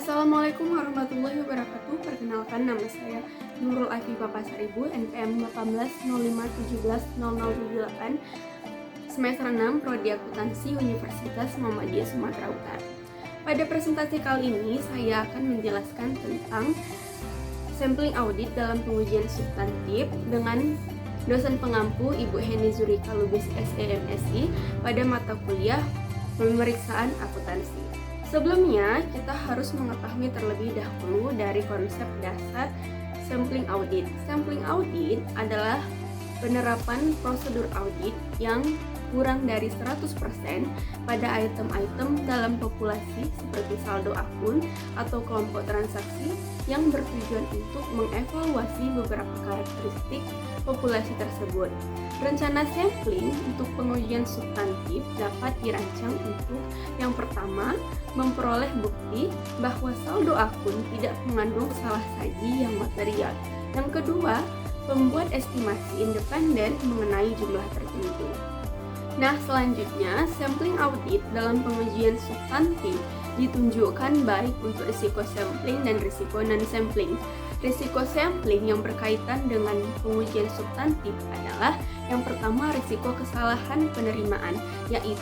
Assalamualaikum warahmatullahi wabarakatuh. Perkenalkan, nama saya Nurul Afifah Pasaribu, NPM 1805170078, semester 6, Prodi Akuntansi, Universitas Muhammadiyah Sumatera Utara. Pada presentasi kali ini, saya akan menjelaskan tentang sampling audit dalam pengujian substantif dengan dosen pengampu Ibu Heni Zurika Lubis SEMSI pada mata kuliah pemeriksaan akuntansi. Sebelumnya, kita harus mengetahui terlebih dahulu dari konsep dasar sampling audit. Sampling audit adalah penerapan prosedur audit yang kurang dari 100% pada item-item dalam populasi seperti saldo akun atau kelompok transaksi yang bertujuan untuk mengevaluasi beberapa karakteristik populasi tersebut. Rencana sampling untuk pengujian substantif dapat dirancang untuk yang pertama, memperoleh bukti bahwa saldo akun tidak mengandung salah saji yang material. Yang kedua, membuat estimasi independen mengenai jumlah tertentu. Nah, selanjutnya, sampling audit dalam pengujian substantif ditunjukkan baik untuk risiko sampling dan risiko non-sampling. Risiko sampling yang berkaitan dengan pengujian substantif adalah yang pertama, risiko kesalahan penerimaan, yaitu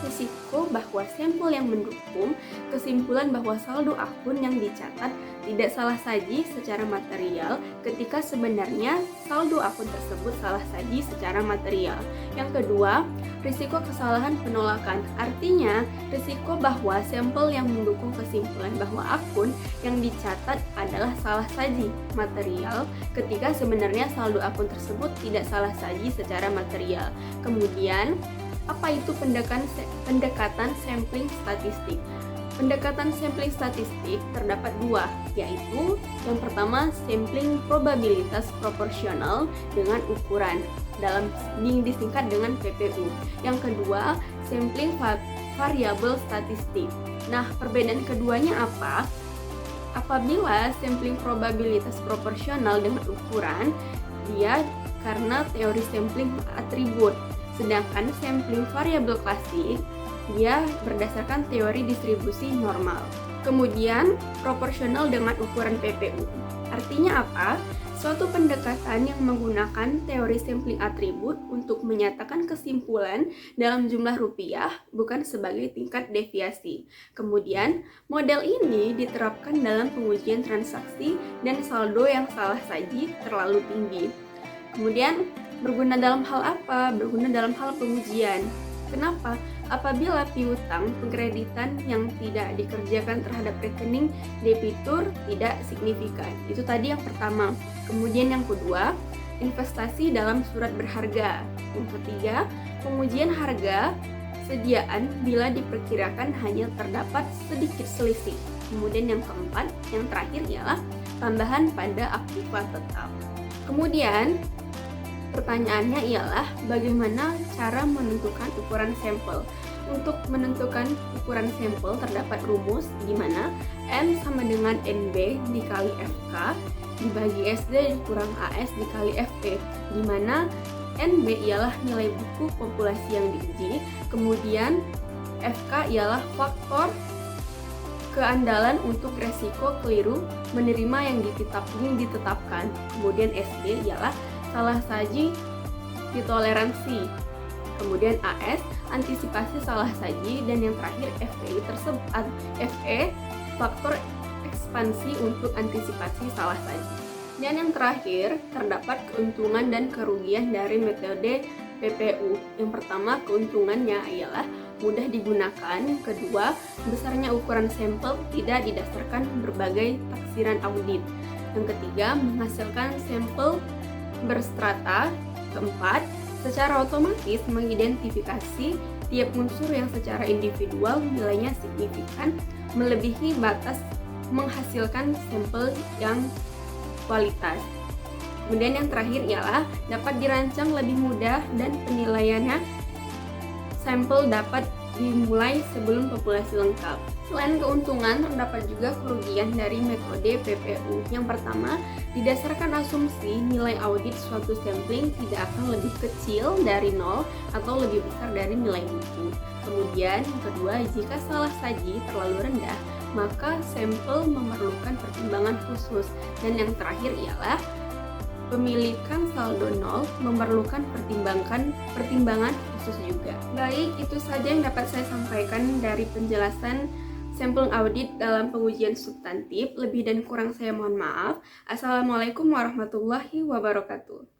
risiko bahwa sampel yang mendukung kesimpulan bahwa saldo akun yang dicatat tidak salah saji secara material ketika sebenarnya saldo akun tersebut salah saji secara material. Yang kedua, risiko kesalahan penolakan, artinya risiko bahwa sampel yang mendukung kesimpulan bahwa akun yang dicatat adalah salah saji material ketika sebenarnya saldo akun tersebut tidak salah saji secara material. Kemudian, apa itu pendekatan sampling statistik? Pendekatan sampling statistik terdapat dua, yaitu yang pertama sampling probabilitas proporsional dengan ukuran yang disingkat dengan PPU. Yang kedua, sampling variabel statistik. Nah, perbedaan keduanya apa? Apabila sampling probabilitas proporsional dengan ukuran, dia karena teori sampling atribut. Sedangkan sampling variabel klasik, dia berdasarkan teori distribusi normal. Kemudian, proporsional dengan ukuran PPU. Artinya apa? Suatu pendekatan yang menggunakan teori sampling atribut untuk menyatakan kesimpulan dalam jumlah rupiah bukan sebagai tingkat deviasi. Kemudian, model ini diterapkan dalam pengujian transaksi dan saldo yang salah saji terlalu tinggi. Kemudian, berguna dalam hal apa? Berguna dalam hal pengujian. Kenapa? Apabila piutang pengkreditan yang tidak dikerjakan terhadap rekening debitur tidak signifikan. Itu tadi yang pertama. Kemudian yang kedua, investasi dalam surat berharga. Yang ketiga, pengujian harga sediaan bila diperkirakan hanya terdapat sedikit selisih. Kemudian yang keempat, yang terakhir ialah tambahan pada aktiva tetap. Kemudian pertanyaannya ialah bagaimana cara menentukan ukuran sampel. Untuk menentukan ukuran sampel terdapat rumus di mana M sama dengan NB dikali FK dibagi SD dikurang AS dikali FP, di mana NB ialah nilai buku populasi yang diuji, kemudian FK ialah faktor keandalan untuk resiko keliru menerima yang ditetapkan, kemudian SD ialah salah saji ditoleransi, kemudian AS antisipasi salah saji, dan yang terakhir FE faktor ekspansi untuk antisipasi salah saji. Dan yang terakhir terdapat keuntungan dan kerugian dari metode PPU. Yang pertama, keuntungannya ialah mudah digunakan. Kedua, besarnya ukuran sampel tidak didasarkan berbagai taksiran audit. Yang ketiga, menghasilkan sampel berstrata. Keempat, secara otomatis mengidentifikasi tiap unsur yang secara individual nilainya signifikan melebihi batas menghasilkan sampel yang kualitas. Kemudian yang terakhir ialah dapat dirancang lebih mudah dan penilaiannya sampel dapat dimulai sebelum populasi lengkap. Selain keuntungan, terdapat juga kerugian dari metode PPU. Yang pertama, didasarkan asumsi nilai audit suatu sampling tidak akan lebih kecil dari 0 atau lebih besar dari nilai buku. Kemudian, yang kedua, jika salah saji terlalu rendah, maka sampel memerlukan pertimbangan khusus. Dan yang terakhir ialah pemilikan saldo nol memerlukan pertimbangan khusus juga. Baik, itu saja yang dapat saya sampaikan dari penjelasan sampling audit dalam pengujian substantif. Lebih dan kurang saya mohon maaf. Assalamualaikum warahmatullahi wabarakatuh.